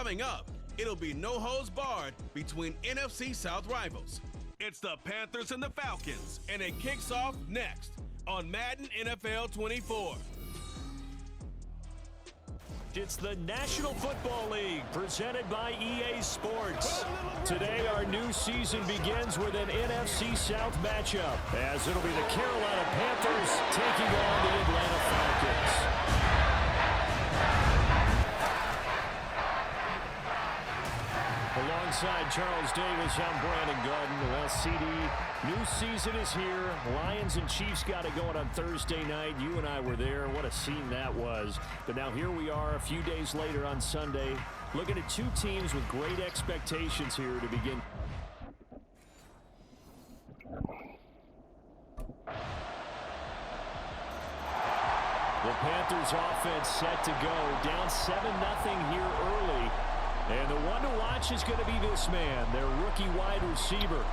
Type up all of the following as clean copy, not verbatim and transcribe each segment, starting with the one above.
Coming up, it'll be no holds barred between NFC South rivals. It's the Panthers and the Falcons, and it kicks off next on Madden NFL 24. It's the National Football League presented by EA Sports. Today our new season begins with an NFC South matchup, as it'll be the Carolina Panthers taking on the Atlanta Falcons. Alongside Charles Davis, I'm Brandon Gordon. Well, CD, new season is here. Lions and Chiefs got it going on Thursday night. You and I were there. What a scene that was. But now here we are a few days later on Sunday, looking at two teams with great expectations here to begin. The Panthers offense set to go. Down 7-0 here early. And the one to watch is going to be this man, their rookie wide receiver.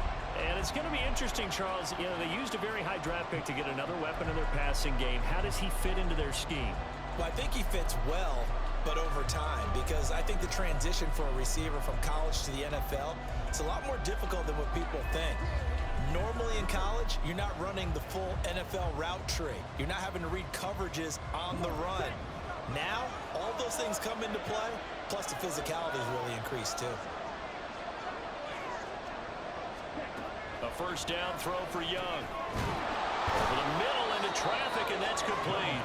And it's going to be interesting, Charles. You know, they used a very high draft pick to get another weapon in their passing game. How does he fit into their scheme? Well, I think he fits well, but over time, because I think the transition for a receiver from college to the NFL, it's a lot more difficult than what people think. Normally in college, you're not running the full NFL route tree. You're not having to read coverages on the run. Now, all those things come into play, plus the physicality is really increased too. A first down throw for Young. Over the middle into traffic, and that's complete.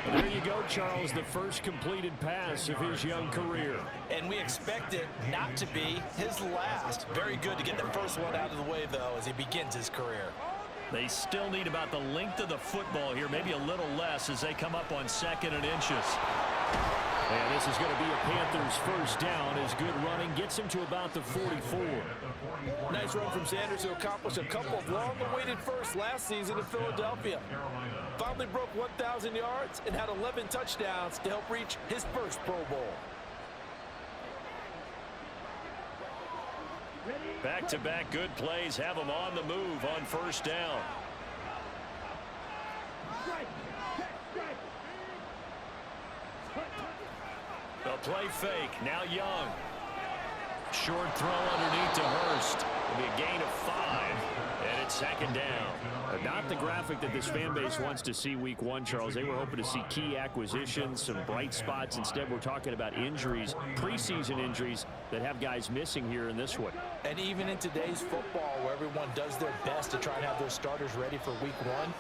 And there you go, Charles, the first completed pass of his young career. And we expect it not to be his last. Very good to get the first one out of the way, though, as he begins his career. They still need about the length of the football here, maybe a little less as they come up on 2nd and inches. And this is going to be a Panthers first down as good running gets him to about the 44. Nice run from Sanders to accomplish a couple of long-awaited firsts last season in Philadelphia. Finally broke 1,000 yards and had 11 touchdowns to help reach his first Pro Bowl. Back-to-back good plays have them on the move on first down. A play fake. Now Young. Short throw underneath to Hurst. It'll be a gain of 5, and it's 2nd down. Not the graphic that this fan base wants to see week 1, Charles. They were hoping to see key acquisitions, some bright spots. Instead, we're talking about injuries, preseason injuries that have guys missing here in this one. And even in today's football, where everyone does their best to try and have their starters ready for week 1,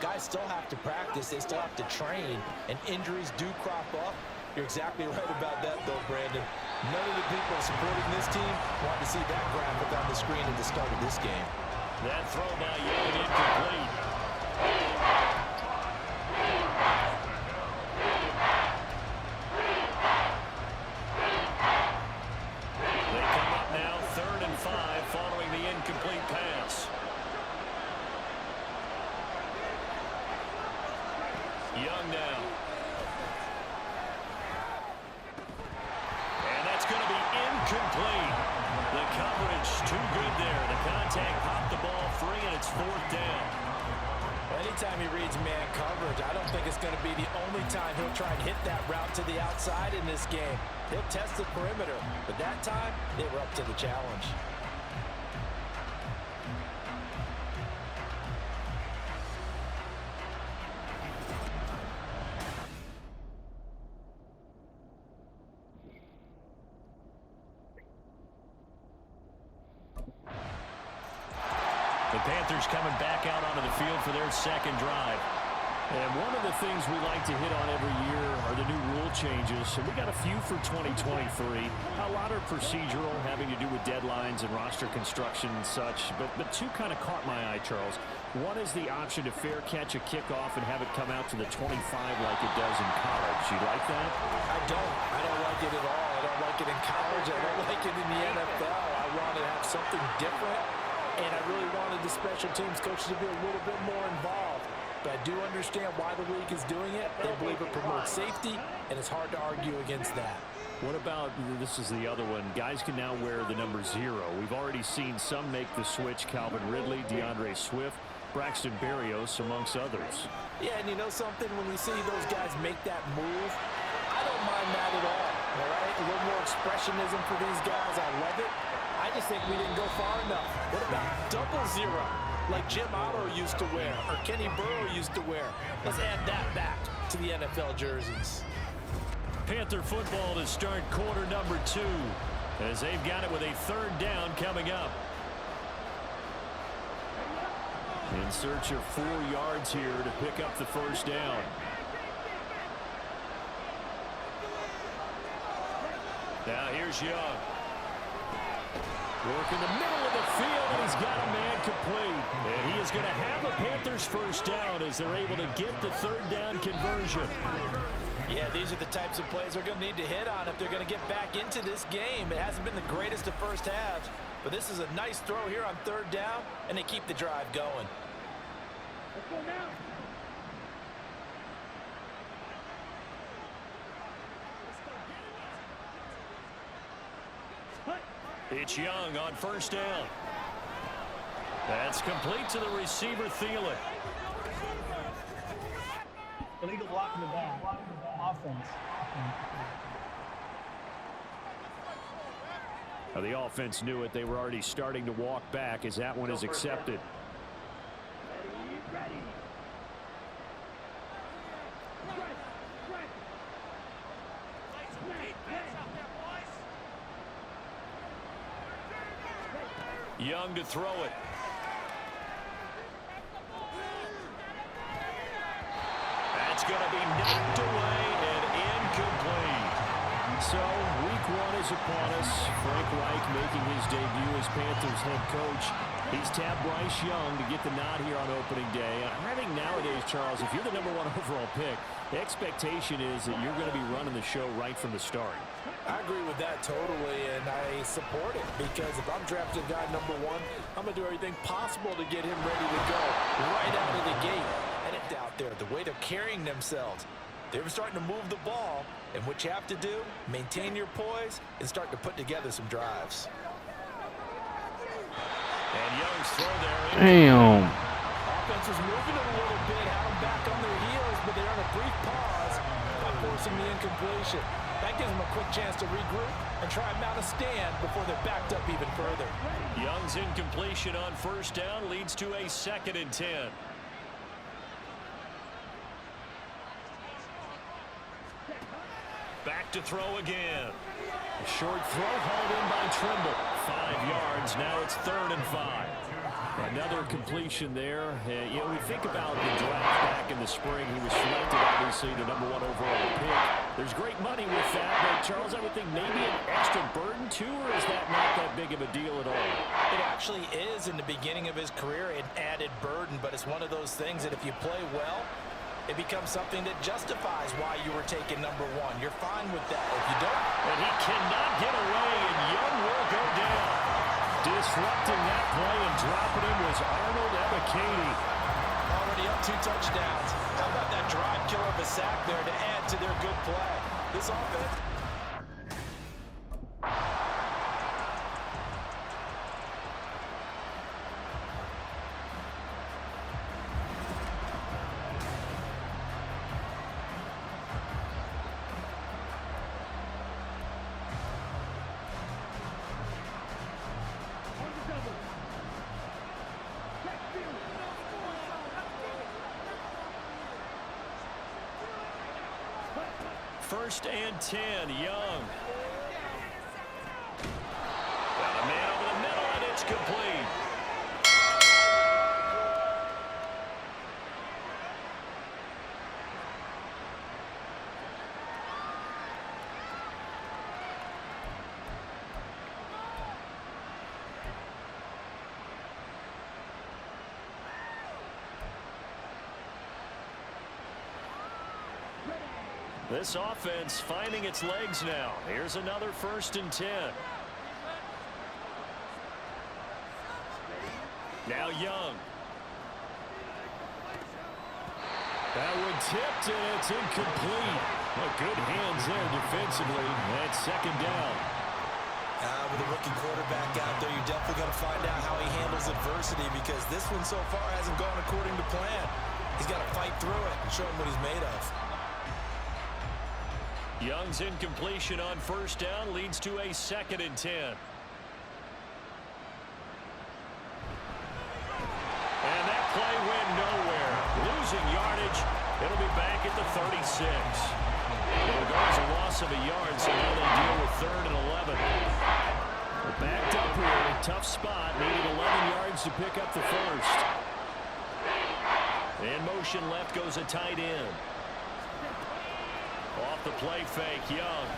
guys still have to practice. They still have to train, and injuries do crop up. You're exactly right about that, though, Brandon. None of the people supporting this team want to see that graphic on the screen at the start of this game. That throw by Young incomplete. They come up now 3rd and 5 following the incomplete pass. Young now. Incomplete. The coverage too good there. The contact popped the ball free, and it's 4th down. Anytime he reads man coverage, I don't think it's going to be the only time he'll try and hit that route to the outside in this game. He'll test the perimeter, but that time they were up to the challenge. The Panthers coming back out onto the field for their 2nd drive. And one of the things we like to hit on every year are the new rule changes. And we got a few for 2023. A lot are procedural, having to do with deadlines and roster construction and such. But two kind of caught my eye, Charles. One is the option to fair catch a kickoff and have it come out to the 25 like it does in college. You like that? I don't like it at all. I don't like it in college. I don't like it in the NFL. I want to have something different. And I really wanted the special teams coaches to be a little bit more involved. But I do understand why the league is doing it. They believe it promotes safety, and it's hard to argue against that. What about, this is the other one, guys can now wear the number 0. We've already seen some make the switch, Calvin Ridley, DeAndre Swift, Braxton Berrios, amongst others. Yeah, and you know something? When we see those guys make that move, I don't mind that at all. All right, a little more expressionism for these guys. I love it. I just think we didn't go far enough. What about double zero, like Jim Otto used to wear or Kenny Burrow used to wear? Let's add that back to the NFL jerseys. Panther football to start quarter number 2 as they've got it with a 3rd down coming up. In search of 4 yards here to pick up the 1st down. Now here's Young. Work in the middle of the field, and he's got a man complete. And he is going to have a Panthers 1st down as they're able to get the 3rd down conversion. Yeah, these are the types of plays they're going to need to hit on if they're going to get back into this game. It hasn't been the greatest of first halves, but this is a nice throw here on 3rd down, and they keep the drive going. Let's go now. It's Young on 1st down. That's complete to the receiver, Thielen. Illegal block in the back. Offense. Now the offense knew it. They were already starting to walk back as that one is accepted. Ready. Young to throw it. That's going to be knocked away and incomplete. So week 1 is upon us. Frank Reich making his debut as Panthers head coach. He's tapped Bryce Young to get the nod here on opening day. I think nowadays, Charles, if you're the #1 overall pick, the expectation is that you're going to be running the show right from the start. I agree with that totally, and I support it because if I'm drafting guy #1, I'm going to do everything possible to get him ready to go right out of the gate. And it's out there, the way they're carrying themselves. They're starting to move the ball, and what you have to do, maintain your poise and start to put together some drives. And Young's throw there. Damn. Offense was moving it a little bit, had them back on their heels, but they're on a brief pause by forcing the incompletion. That gives them a quick chance to regroup and try and mount a stand before they're backed up even further. Young's incompletion on 1st down leads to a 2nd and 10. Back to throw again. A short throw hauled in by Trimble. 5 yards. Now it's 3rd and 5. Another completion there. You know, we think about the draft back in the spring. He was selected, obviously, the #1 overall pick. There's great money with that, but Charles, I would think maybe an extra burden too, or is that not that big of a deal at all? It actually is in the beginning of his career, an added burden, but it's one of those things that if you play well, it becomes something that justifies why you were taken #1. You're fine with that. If you don't, and he cannot get away, and Young will go down. Disrupting that play and dropping him was Arnold Ebiketie. Already up 2 touchdowns. How about that drive killer of a sack there to add to their good play? This offense. First and 10, Young. Got a man over the middle, and it's complete. This offense finding its legs now. Here's another 1st and 10. Now Young. That one tipped, and it's incomplete. Well, good hands there defensively. That's 2nd down. With a rookie quarterback out there, you're definitely going to find out how he handles adversity because this one so far hasn't gone according to plan. He's got to fight through it and show him what he's made of. Young's incompletion on first down leads to a 2nd and 10. And that play went nowhere. Losing yardage. It'll be back at the 36. It'll go as a loss of a yard, so now they deal with 3rd and 11. They're backed up here. Tough spot. Needed 11 yards to pick up the first. In motion left goes a tight end. Off the play fake, Young.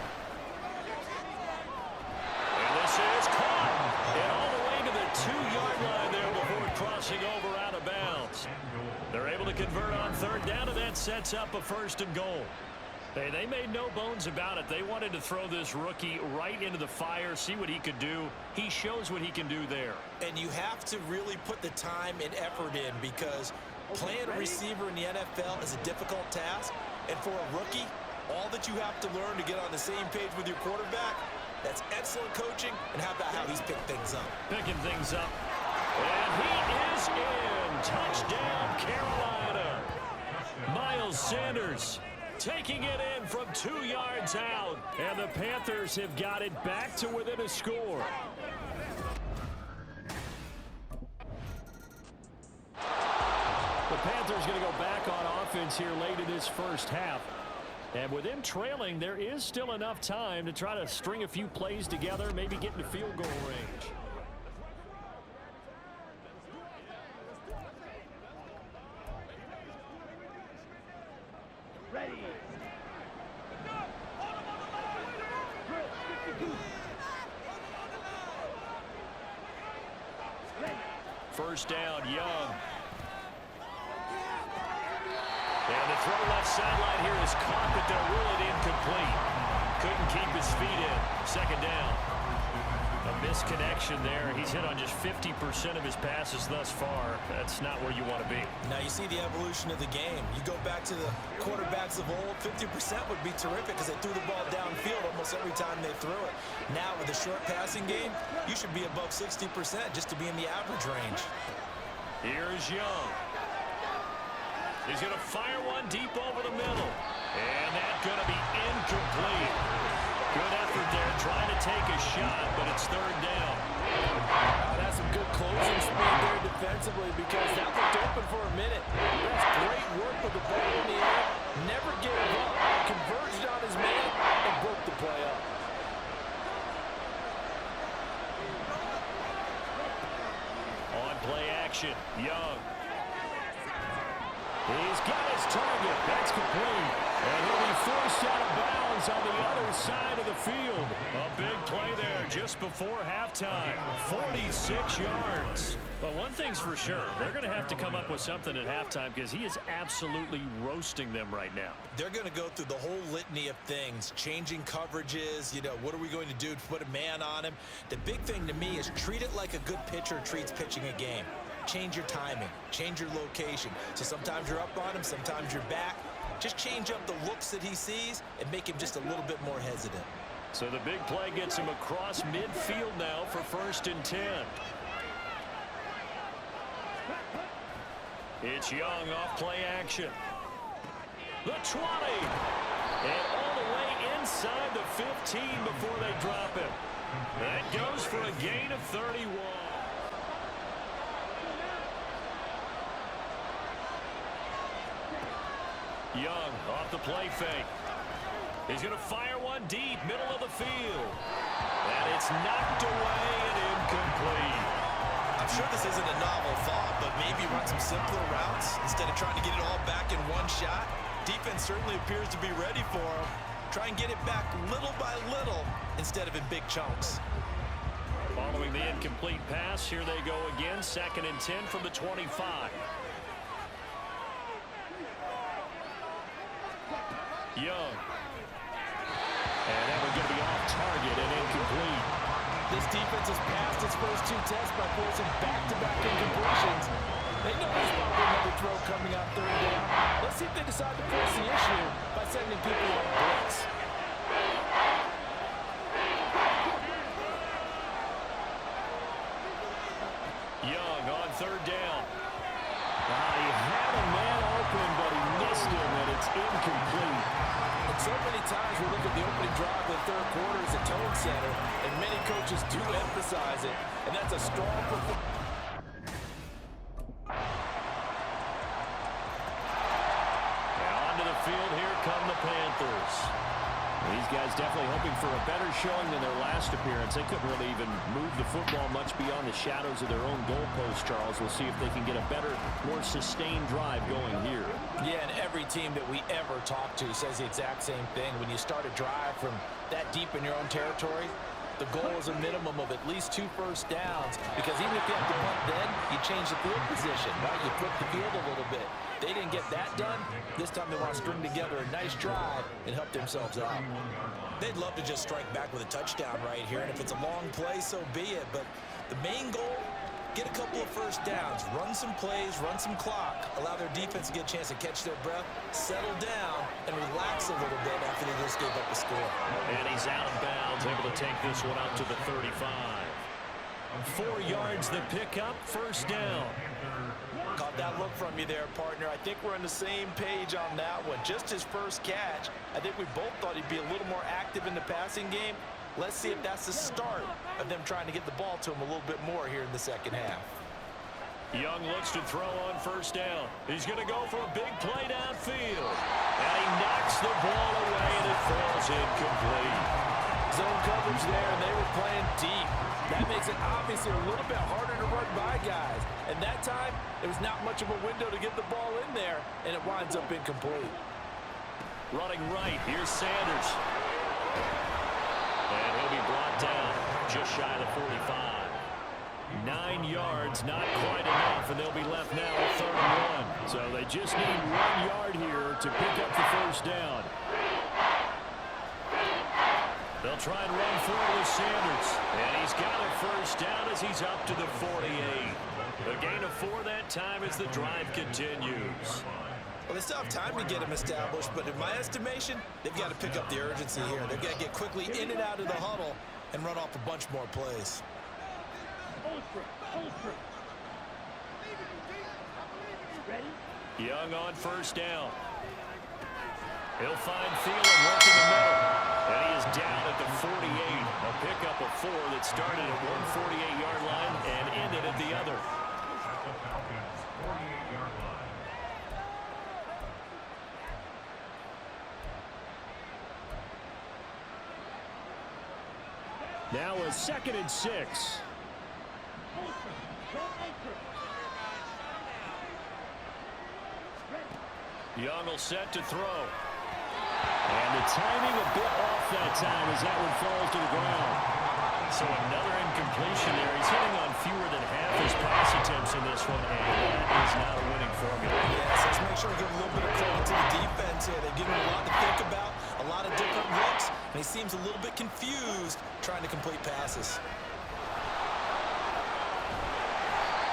And this is caught. And all the way to the 2-yard line there before crossing over out of bounds. They're able to convert on 3rd down, and that sets up a 1st and goal. Hey, they made no bones about it. They wanted to throw this rookie right into the fire, see what he could do. He shows what he can do there. And you have to really put the time and effort in, because playing a receiver in the NFL is a difficult task. And for a rookie, all that you have to learn to get on the same page with your quarterback, that's excellent coaching. And how about how he's picked things up? Picking things up. And he is in. Touchdown, Carolina. Miles Sanders taking it in from 2 yards out. And the Panthers have got it back to within a score. The Panthers going to go back on offense here late in this first half. And with them trailing, there is still enough time to try to string a few plays together, maybe get into field goal range. Ready. First down, Young. And the throw left sideline here is caught, but they're ruled incomplete. Couldn't keep his feet in. 2nd down. A misconnection there. He's hit on just 50% of his passes thus far. That's not where you want to be. Now you see the evolution of the game. You go back to the quarterbacks of old, 50% would be terrific because they threw the ball downfield almost every time they threw it. Now with the short passing game, you should be above 60% just to be in the average range. Here's Young. He's going to fire one deep over the middle. And that's going to be incomplete. Good effort there trying to take a shot, but it's 3rd down. That's some good closing speed there defensively, because that looked open for a minute. That's great work with the ball in the air. Never gave up. Converged on his man and broke the play up. On play action, Young. He's got his target. That's complete. And he'll be forced out of bounds on the other side of the field. A big play there just before halftime. 46 yards. But one thing's for sure, they're going to have to come up with something at halftime, because he is absolutely roasting them right now. They're going to go through the whole litany of things, changing coverages, what are we going to do to put a man on him? The big thing to me is treat it like a good pitcher treats pitching a game. Change your timing, change your location. So sometimes you're up on him, sometimes you're back. Just change up the looks that he sees and make him just a little bit more hesitant. So the big play gets him across midfield now for 1st and 10. It's Young off play action. The 20. And all the way inside the 15 before they drop him. That goes for a gain of 31. Young off the play fake. He's going to fire one deep, middle of the field. And it's knocked away and incomplete. I'm sure this isn't a novel thought, but maybe run some simpler routes instead of trying to get it all back in one shot. Defense certainly appears to be ready for him. Try and get it back little by little instead of in big chunks. Following the incomplete pass, here they go again. 2nd and 10 from the 25. Young. And that one's going to be off target and incomplete. This defense has passed its first 2 tests by forcing back-to-back incompletions. They know there's probably another throw coming out 3rd down. Let's see if they decide to force the issue by sending people on blitz. Young on 3rd down. He had a man open, but he missed him, and it's incomplete. So many times we look at the opening drive of the third quarter as a tone setter, and many coaches do emphasize it, and that's a strong performance. Onto the field, here come the Panthers. These guys definitely hoping for a better showing than their last appearance. They couldn't really even move the football much beyond the shadows of their own goalpost, Charles. We'll see if they can get a better, more sustained drive going here. Yeah, and every team that we ever talk to says the exact same thing. When you start a drive from that deep in your own territory, the goal is a minimum of at least 2 first downs, because even if you have to punt then, you change the field position, right? You flip the field a little bit. They didn't get that done. This time they want to string together a nice drive and help themselves out. They'd love to just strike back with a touchdown right here, and if it's a long play, so be it. But the main goal, get a couple of first downs, run some plays, run some clock, allow their defense to get a chance to catch their breath, settle down, and relax a little bit after they just gave up the score. And he's out of bounds, able to take this one out to the 35. 4 yards the pickup, first down. Caught that look from you there, partner. I think we're on the same page on that one. Just his first catch. I think we both thought he'd be a little more active in the passing game. Let's see if that's the start of them trying to get the ball to him a little bit more here in the second half. Young looks to throw on first down. He's going to go for a big play downfield. And he knocks the ball away, and it falls incomplete. Zone coverage there, and they were playing deep. That makes it obviously a little bit harder to run by guys. And that time, there was not much of a window to get the ball in there, and it winds up incomplete. Running right, here's Sanders. And he'll be brought down just shy of the 45. 9 yards, not quite enough, and they'll be left now at 3rd and 1. So they just need 1 yard here to pick up the first down. They'll try and run for it with Sanders. And he's got a first down as he's up to the 48. A gain of 4 that time as the drive continues. Well, they still have time to get him established, but in my estimation, they've got to pick up the urgency here. They've got to get quickly in and out of the huddle and run off a bunch more plays. Young on first down. He'll find Thielen working the middle. And he is down at the 48. A pickup of 4 that started at one 48-yard line and ended at the other. Now a 2nd and 6. Young will set to throw. And the timing a bit off that time as that one falls to the ground. So another incompletion there. He's hitting on fewer than half his pass attempts in this one, and that is not a winning formula. Yes, let's make sure we give a little bit of credit to the defense here. They've given him a lot to think about, a lot of different looks, and he seems a little bit confused trying to complete passes.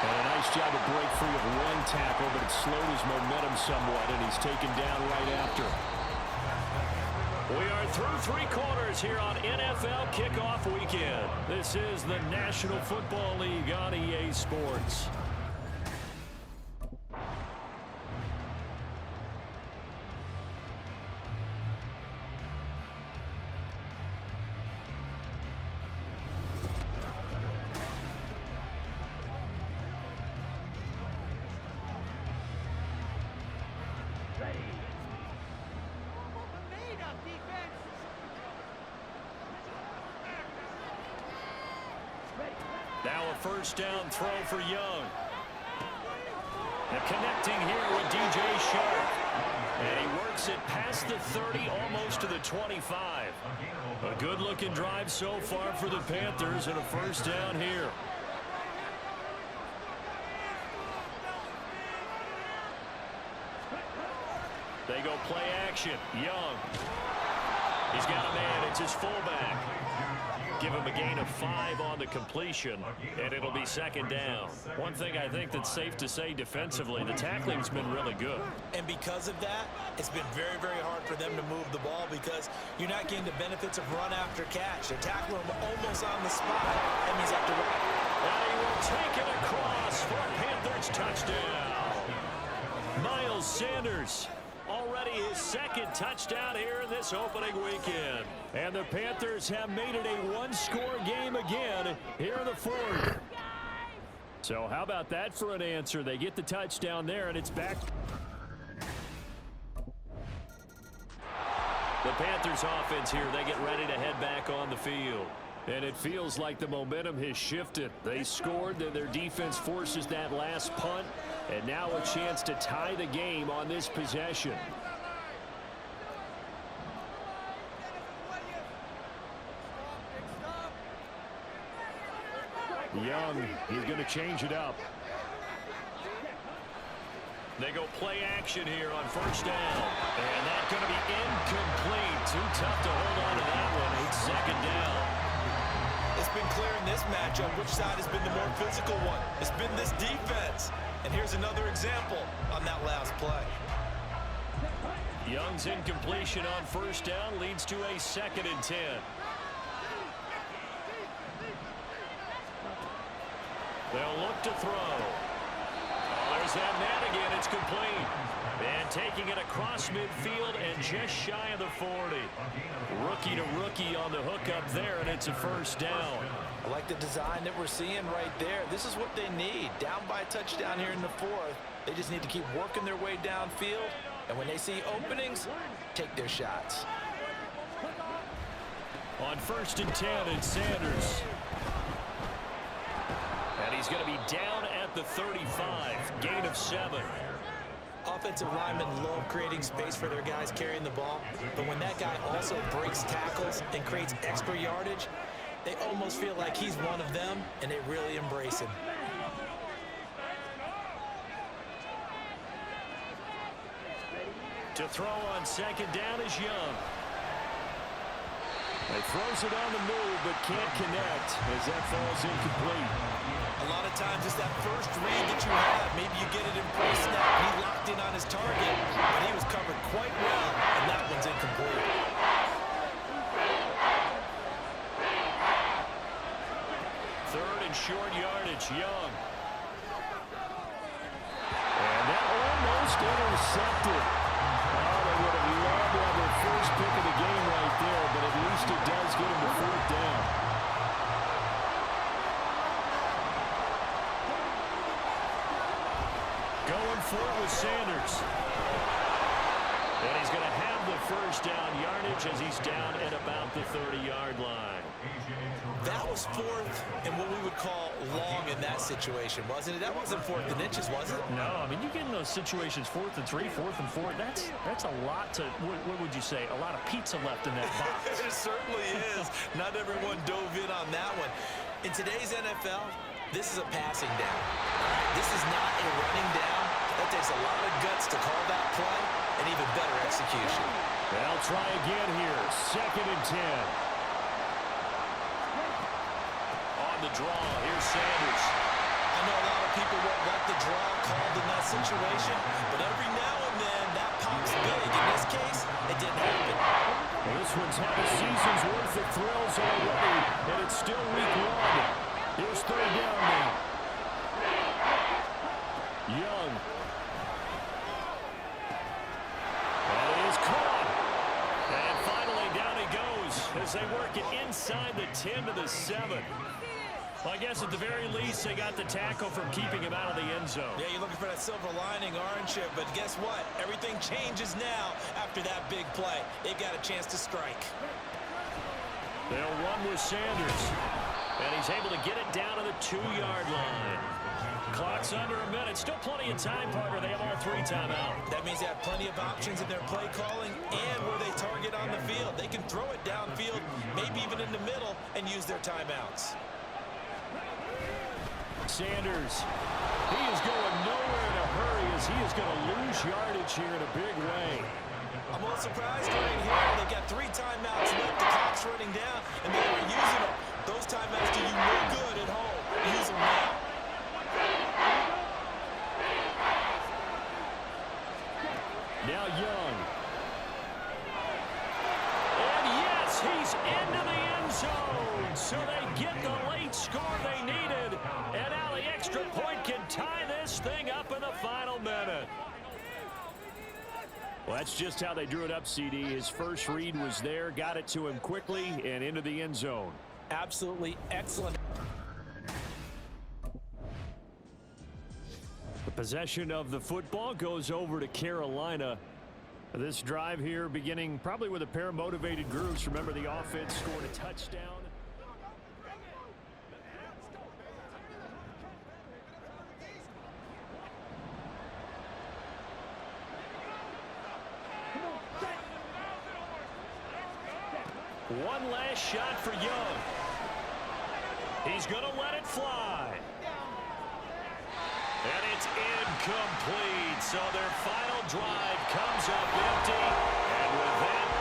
And a nice job to break free of one tackle, but it slowed his momentum somewhat, and he's taken down right after. We are through 3 quarters here on NFL Kickoff Weekend. This is the National Football League on EA Sports. Now a first down throw for Young. And connecting here with DJ Shark. And he works it past the 30, almost to the 25. A good-looking drive so far for the Panthers, and a first down here. They go play action. Young. He's got a man. It's his fullback. Give him a gain of 5 on the completion, and it'll be second down. One thing I think that's safe to say defensively, the tackling's been really good. And because of that, it's been very, very hard for them to move the ball because you're not getting the benefits of run after catch. They're tackling him almost on the spot. That means after run. And he will take it across for a Panthers touchdown. Miles Sanders, already His second touchdown here in this opening weekend. And the Panthers have made it a one-score game again here in the fourth. So how about that for an answer? They get the touchdown there, and it's back. The Panthers offense here, they get ready to head back on the field. And it feels like the momentum has shifted. They scored, then their defense forces that last punt, and now a chance to tie the game on this possession. Young, he's going to change it up. They go play action here on first down. And that's going to be incomplete. Too tough to hold on to that one. It's second down. It's been clear in this matchup which side has been the more physical one. It's been this defense. And here's another example on that last play. Young's incompletion on first down leads to a 2nd and 10. They'll look to throw. There's that man again. It's complete. And taking it across midfield and just shy of the 40. Rookie to rookie on the hookup there, and it's a first down. I like the design that we're seeing right there. This is what they need. Down by a touchdown here in the fourth. They just need to keep working their way downfield. And when they see openings, take their shots. On 1st and 10, it's Sanders. And he's going to be down at the 35. Gain of 7. Offensive linemen love creating space for their guys carrying the ball. But when that guy also breaks tackles and creates extra yardage, they almost feel like he's one of them, and they really embrace him. To throw on 2nd down is Young. He throws it on the move, but can't connect as that falls incomplete. A lot of times it's that first read that you have. Maybe you get it in pre-snap. He locked in on his target, but he was covered quite well, and that one's incomplete. 3rd and short yardage, Young. And that almost intercepted. Oh, they would have loved to have their first pick of the game right there, but at least it does get them to 4th down. Going for it with Sanders. And he's going to have the first down yardage as he's down at about the 30-yard line. That was 4th and what we would call long in that situation, wasn't it? That wasn't 4th and inches, was it? No, I mean, you get in those situations 4th and 3, 4th and 4. That's a lot to, what would you say, a lot of pizza left in that box. It certainly is. Not everyone dove in on that one. In today's NFL, this is a passing down. This is not a running down. That takes a lot of guts to call that play and even better execution. They'll try again here. 2nd and 10. On the draw, here's Sanders. I know a lot of people won't like the draw called in that situation, but every now and then that pops big. In this case, it didn't happen. Well, this one's had a season's worth of thrills already, and it's still week 1. Here's 3rd down now. Young. And it is caught. And finally down he goes as they work it inside the 10 to the 7. Well, I guess at the very least they got the tackle from keeping him out of the end zone. Yeah, you're looking for that silver lining, aren't you? But guess what? Everything changes now after that big play. They got a chance to strike. They'll run with Sanders. And he's able to get it down to the 2-yard line. Clock's under a minute. Still plenty of time, Parker. They have all 3 timeouts. That means they have plenty of options in their play calling and where they target on the field. They can throw it downfield, maybe even in the middle, and use their timeouts. Sanders, he is going nowhere in a hurry as he is going to lose yardage here in a big way. I'm a little surprised right here. They got 3 timeouts left. The clock's running down, and they were using them. Those timeouts do you no good at home. Use them now. Now Young. And yes, he's into the end zone. So they get the late score they needed. And now the extra point can tie this thing up in the final minute. Well, that's just how they drew it up, CD. His first read was there, got it to him quickly, and into the end zone. Absolutely excellent. The possession of the football goes over to Carolina. This drive here beginning probably with a pair of motivated groups. Remember, the offense scored a touchdown. One last shot for Young. He's going to let it fly. And it's incomplete. So their final drive comes up empty. And with that,